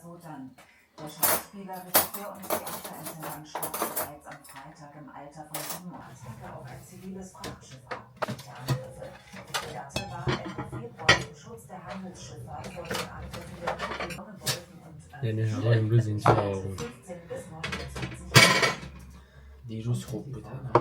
so dann. Der Schauspieler, Regisseur und Theaterintendant starb bereits am Freitag im Alter von 87 auf ein ziviles Frachtschiff ab. Der Angriffe. Die Fregatte war Ende Februar zum Schutz der Handelsschifffahrt vor den Angriffen der Golfen und یعنی هوا امروز اینجا آروم. 15 bis 29 دیروز خوب بودن.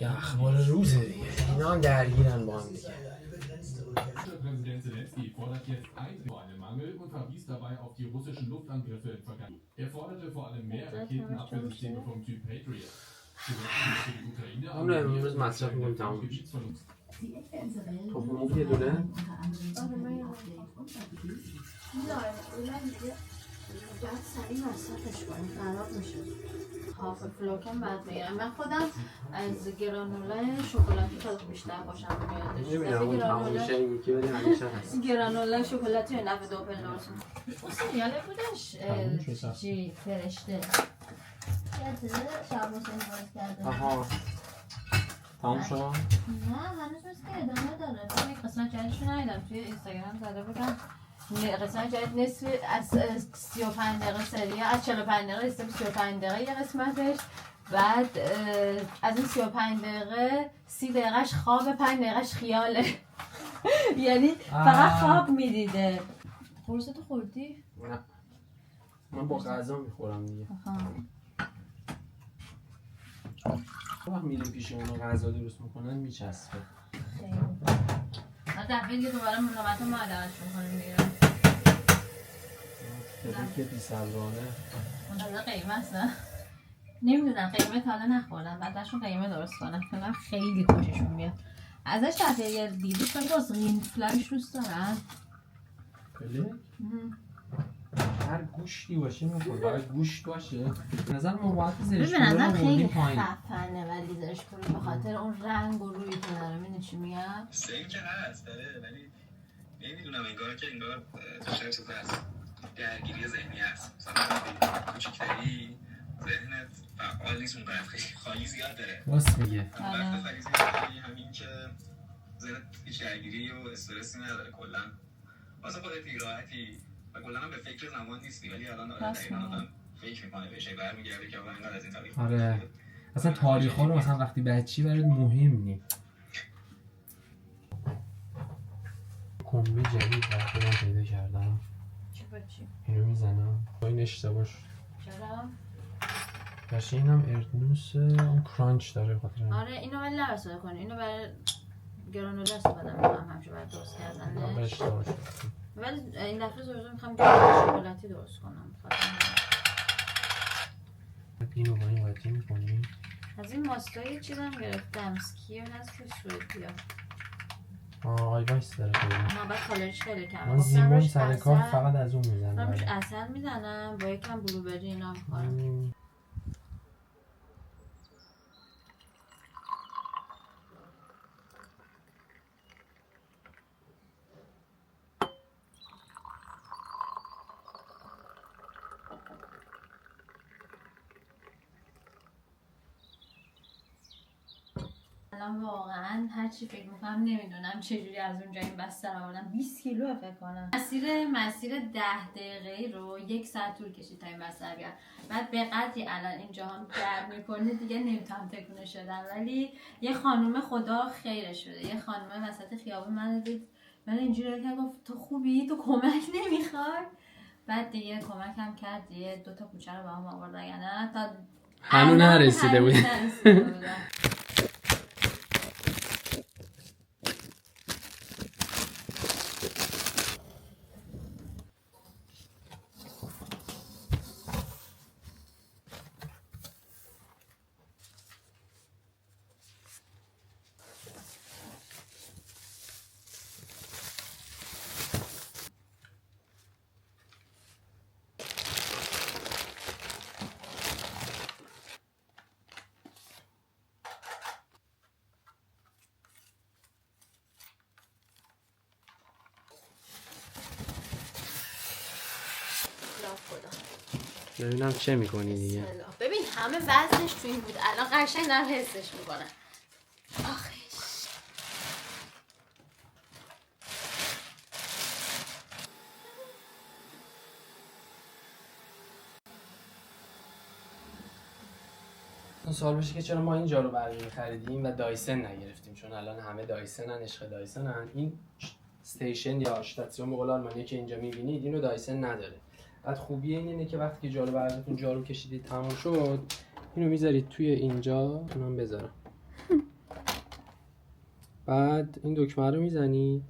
یا اخبار روزه دیگه. اینا هم درگیرن با هم دیگه. Präsident Zelensky fordert jetzt vor einem Mangel und verwies dabei auf die russischen Luftangriffe in Vergangenheit. Er forderte vor allem mehr Raketenabwehrsysteme vom Typ Patriot. همون امروز مصرف میکنم تمام بشه. تخم مرغ یه دونه؟ باید سریع مصرفش کنیم خراب میشه. هاف فلوکم باید بگیرم. من خودم از گرانوله شکلاتی خیلی بیشتر خوشم میاد. نمیدونم اون تمام میشه این که بده همیشه هست. گرانوله شکلاتی و نفت دوپل درستم. اون سریاله بودش چی فرشته. یادته شب حسین باز کرده. آها تمام شد؟ نه هنوز مثل که ادامه داره. من قسمت جدیدشو ندیدم توی اینستاگرام زده بودم. قسمت جدید نصف از 35 دقیقه سریال از 45 دقیقه است 35 دقیقه یه قسمتش بعد از این 35 دقیقه 30 دقیقهش خواب 5 دقیقهش خیاله یعنی فقط خواب میدیده. قرصتو خوردی؟ نه من با غذا میخورم دیگه. وقت میریم پیش اونا غذا درست میکنن میچسبه. خیلی من دفعه دیگه دوباره منومت ما عدالتشون کنیم دیگه. که بی صبرانه منتظر قیمت نه؟ نمیدونم قیمت حالا نخوردم بعدشون قیمه درست کنم فعلا خیلی خوششون میاد ازش دفعه یه دیدی که باز فلاش دوست دارن پله؟ هر گوشتی باشه میخور باید گوشت باشه به نظر ما باید زرشکوری رو ببینم خیلی پایین خفنه ولی زرشکوری به خاطر اون رنگ و روی که داره میدونی چی میگم؟ سیم که هست داره ولی نمیدونم انگار که انگار توش چیز هست درگیری ذهنی هست مثلا وقتی کوچیک‌تری ذهنت فعال نیست اونقدر خیلی خالی زیاد داره راست میگه وقتی خالی زیاد داری همین که ذهنت هیچ درگیری و استرسی نداره کلا واسه خودت راحتی و کلا هم به فکر زمان نیستی ولی الان دقیقاً آدم فکر میکنه بهش برمیگرده که آقا اینقدر از این تاریخ آره اصلا تاریخ‌ها رو مثلا وقتی بچی برات مهم نی کمبی جدید وقتی من پیدا کردم چی بچی؟ اینو میزنم با این اشتباه شد چرا؟ باشه اینم اردنوس اون کرانچ داره خاطر آره اینو ولی نرسده کنی اینو برای گرانوله استفاده میکنم همشه برای درست کردنش اشتباه شد ولی این دفعه زورزور میخوام گرانوله شکلاتی درست کنم اینو با این قاطی میکنی از این ماستایی چیزم گرفتم سکیر هست که سوئدیا آی وایس داره خیلی ما باید کالریش خیلی کم من زیمون سر کار فقط از اون من روش میزنم عسل میزنم با یکم بلوبری اینا میخورم الان واقعا هر چی فکر میکنم نمیدونم چجوری از اونجا این بستر آوردم 20 کیلو فکر کنم مسیر 10 دقیقه‌ای رو 1 ساعت طول کشید تا این بستر بیاد بعد به قدری الان اینجا هم گرم میکنه دیگه نمیتونم تکونش بدم ولی یه خانومه خدا خیرش بده یه خانومه وسط خیابون من دید من اینجوری که گفت تو خوبی تو کمک نمیخوای بعد دیگه کمکم کرد دیگه 2 تا کوچه رو با هم آورد نه تا هنوز نرسیده بود ببینم چه میکنی دیگه ببین همه وزنش تو این بود الان قشنگ دارم حسش میکنم آخیش ازتون سوال بشه که چرا ما این جارو برقی خریدیم و دایسن نگرفتیم، چون الان همه دایسنن، عشق دایسنن. این استیشن یا اشتاتسیون به قول آلمانی که اینجا می‌بینید اینو دایسن نداره. بعد خوبی اینه که وقتی که جارو برقتون جارو کشیدید تموم شد، اینو میذارید توی اینجا، اونم بذارم. بعد این دکمه رو میزنید،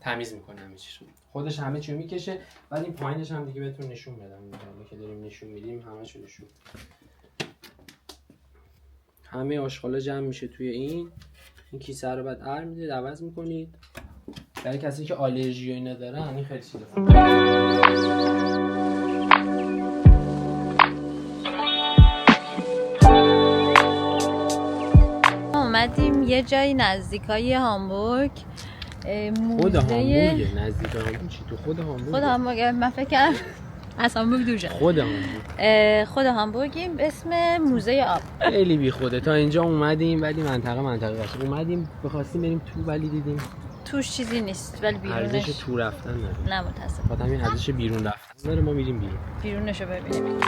تمیز میکنه همه چی رو. خودش همه چی رو میکشه. بعد این پایینش هم دیگه بهتون نشون بدم، اینجا که داریم نشون میدیم همه چی نشون. همه آشغالا جمع میشه توی این کیسه رو بعد میدید، عوض میکنید. برای کسی که آلرژی و اینا دارن این خیلی چیزه. اومدیم یه جایی نزدیکای هامبورگ، خود هامبورگ نزدیک هامبورگ. چی تو خود هامبورگ؟ خود هامبورگ. من فکر کردم از هامبورگ دور شد. خود هامبورگیم به اسم موزه آب. خیلی بی خوده. تا اینجا اومدیم ولی منطقه باشه. اومدیم بخواستیم بریم تو ولی دیدیم توش چیزی نیست، ولی بیرونش ارزش تو رفتن نداره. نه متاسفم. بعد همین ارزش بیرون رفتن داره. ما میریم بیرون. بیرونشو ببینیم.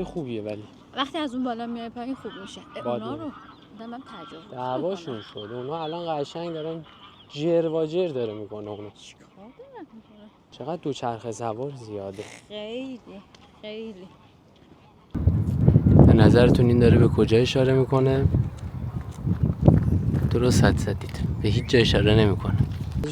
خوبیه ولی وقتی از اون بالا میای پایین خوب میشه. اونا رو من تجربه دعواشون شد. اونا الان قشنگ دارن جر و جر داره میکنه. اونا چیکار دارن میکنه؟ چقدر دوچرخه سوار زیاده. خیلی به نظرتون این داره به کجا اشاره میکنه؟ درست حد زدید. به هیچ جا اشاره نمیکنه.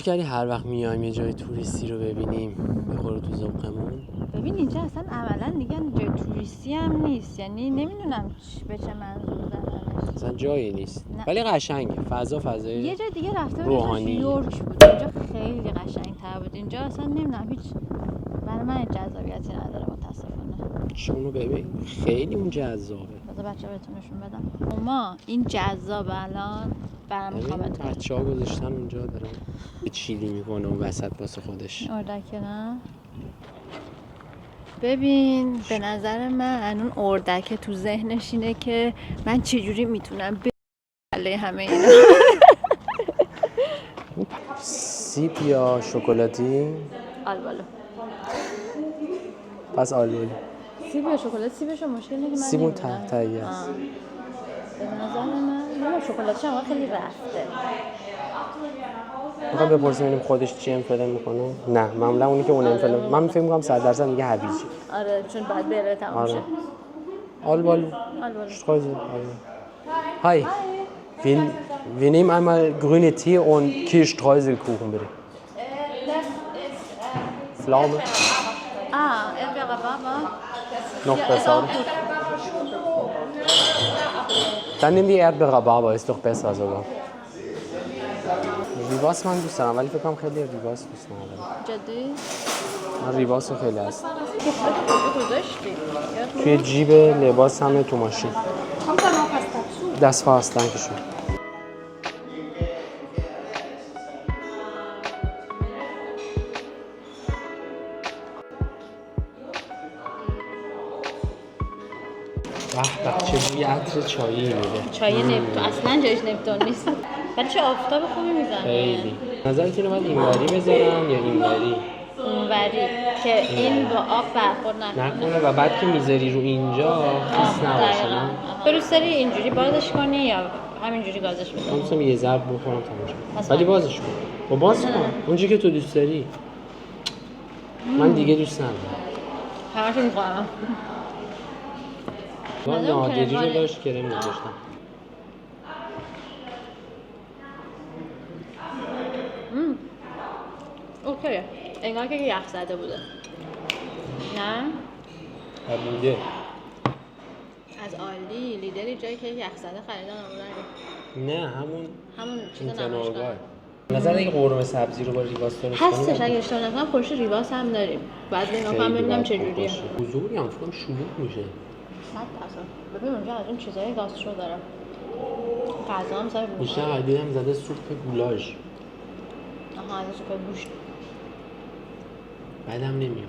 کاری هر وقت میایم یه جای توریستی رو ببینیم بخوره تو ذوقمون. ببین اینجا اصلا عملا میگن جای توریستی هم نیست، یعنی نمیدونم به چه منظور زدنش. اصلا جایی نیست ولی قشنگه. فضای یه جای دیگه رفته روحانی. نیویورک بود، اینجا خیلی قشنگ‌تر بود. اینجا اصلا نمیدونم هیچ برای من جذابیتی نداره متاسفانه. شونو ببین خیلی اون جذابه. بذار بچه‌ها بهتون نشون بدم. ما این جذابه الان برام کامنت کنید. بچه‌ها گذاشتن اونجا دارن چیلی میکنه و وسط واسه خودش. اردکه نه؟ ببین به نظر من اون اردکه تو ذهنش اینه که من چجوری میتونم بله همه اینا. سیب یا شکلاتی؟ آلبالو. پس آلبالو. سیب یا شکلات؟ سیبش مشکل اینه که من سیبون تایی است. به نظر من شکلاتش هم خیلی رفته. میخوام بپرسیم ببینیم خودش چی انفلام میکنه؟ نه معمولا اونی که اون انفلام من فکر میکنم 100% میگه هویجی. آره چون بعد بره تمام شه. آلبالو. Streusel. Hi. Wir nehmen einmal grüne Tee und Kirschstreuselkuchen bitte. Pflaume. Erdbeere Rhabarber. Noch besser. Dann nimm die Erdbeere Rhabarber, ist doch besser sogar. ریواس من دوست دارم ولی فکر کنم خیلی ریواس دوست ندارم. جدی؟ من ریواس رو خیلی هست. گذاشتی؟ توی جیب لباس همه تو ماشین. دست فاستن کشون. چه بوی عطر چایی میده. چای نپتون اصلا جایش نپتون نیست ولی چه آفتاب خوبی میزنه. خیلی نظرت اینو باید اینوری بذارم یا اینوری؟ اونوری که این با آب برخورد نکنه و بعد که میذاری رو اینجا خیس نباشه. نه تو دوست داری اینجوری بازش کنی یا همینجوری گازش بدی؟ من دوستم یه ضرب بخورم تمام شد ولی بازش کن. با باز کن اونجوری که تو دوست داری. من دیگه دوست ندارم. همه‌شو می‌خورم. من نادری رو داشت کرم می‌ذاشتم. اوکیه. انگار که یخ زده بوده. نه؟ بوده. از آلی لیدری جایی که یخ زده خریدن آوردن. نه همون چیز نمایشگاه. نظر اینکه قرمه سبزی رو با ریواس درست کنیم هستش اگه اشتباه نکنم پشت ریواس هم داریم. بعد نگاه کنم ببینم چه جوریه. حضوری هم فکر کنم شلوغ میشه. ببین اونجا از اون چیزای گاسترو داره. غذا هم سر بیشتر دیدم زده سوپ گولاش. آها، سوپ گوشت. بعدم نمیاد.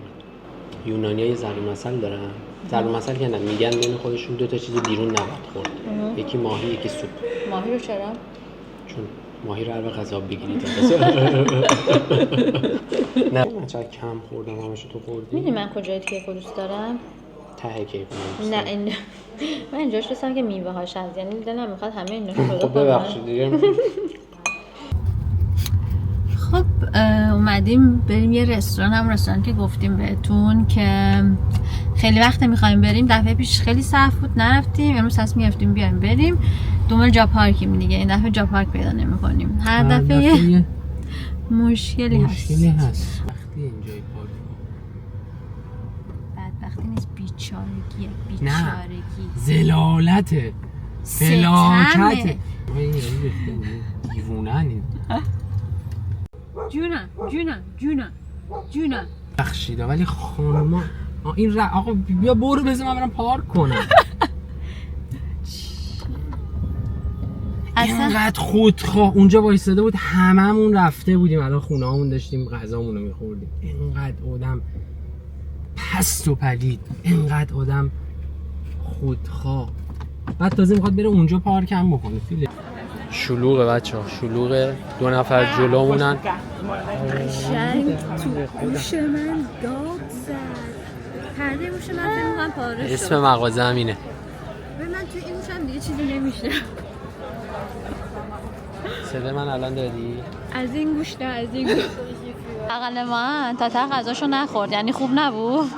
یونانی‌ها یه ضرب المثل دارن. ضرب المثل که میگن بین خودشون دو تا چیز بیرون نباید خورد. یکی ماهی، یکی سوپ. ماهی رو چرا؟ چون ماهی رو هر وقت غذا بگیرید. نه من چقدر کم خوردم، همشو تو خوردی. میدونی من کجای کیک دوست دارم؟ ته کیک نه این من اینجاش دوستم که میوه هاش هست، یعنی دلم میخواد همه اینا رو خب ببخشید دیگه. خب اومدیم بریم یه رستوران، هم رستوران که گفتیم بهتون که خیلی وقت میخوایم بریم. دفعه پیش خیلی صف بود نرفتیم، امروز تصمیم گرفتیم بیایم بریم. دنبال جا پارکیم دیگه، این دفعه جا پارک پیدا نمی‌کنیم. هر دفعه مشکلی هست. وقتی اینجای پارک بدبختی نیست، بیچارگیه. بیچارگی، زلالته، فلاکته. دیوونن. جونم بخشیده ولی خانوما این آقا بیا برو بذار من برم پارک کنم. اینقدر خودخواه اونجا وایساده بود، هممون رفته بودیم الان خونه‌مون داشتیم غذامون رو می‌خوردیم. اینقدر آدم پست و پلید، اینقدر آدم خودخواه. بعد تازه میخواد بره اونجا پارک هم بکنه. شلوغه بچه‌ها، شلوغه. 2 نفر جلومونن. قشنگ تو گوش من داد زد. پرده گوش من فکر می‌کنم پاره شد. اسم مغازه همینه. ببین من تو این گوشم دیگه چیزی نمیشه. صدا من الان دادی؟ از این گوش نه، از این گوش. اقل من تا غذاشو نخورد، یعنی خوب نبود.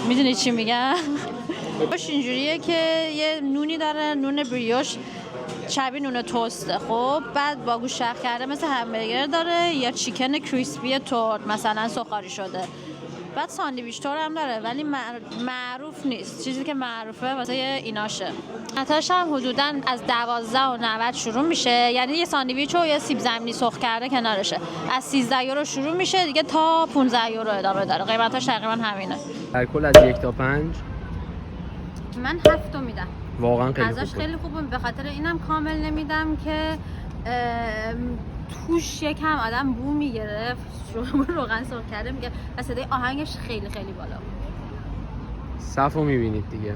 میدونی چی میگم؟ باش اینجوریه که یه نونی داره، نون بریوش شبیه نون توسته. خب بعد با گوشت شق کرده مثل همبرگر داره، یا چیکن کریسپی تورت مثلا سوخاری شده. بعد ساندویچ تور هم داره ولی معروف نیست. چیزی که معروفه واسه ایناشه. قیمتاش هم حدوداً از 12.90 شروع میشه، یعنی یه ساندویچ و یه سیب زمینی سرخ کرده کنارشه. از 13 یورو شروع میشه دیگه تا 15 یورو ادامه داره. قیمتاش تقریبا همینه. در کل از 1 تا 5 من 7 میدم. واقعا خیلی ازش خیلی خوبه. به خاطر اینم کامل نمیدم که توش یکم آدم بو میگرفت، روغن سرخ کرده میگه و صدای آهنگش خیلی خیلی بالا. صفو میبینید دیگه.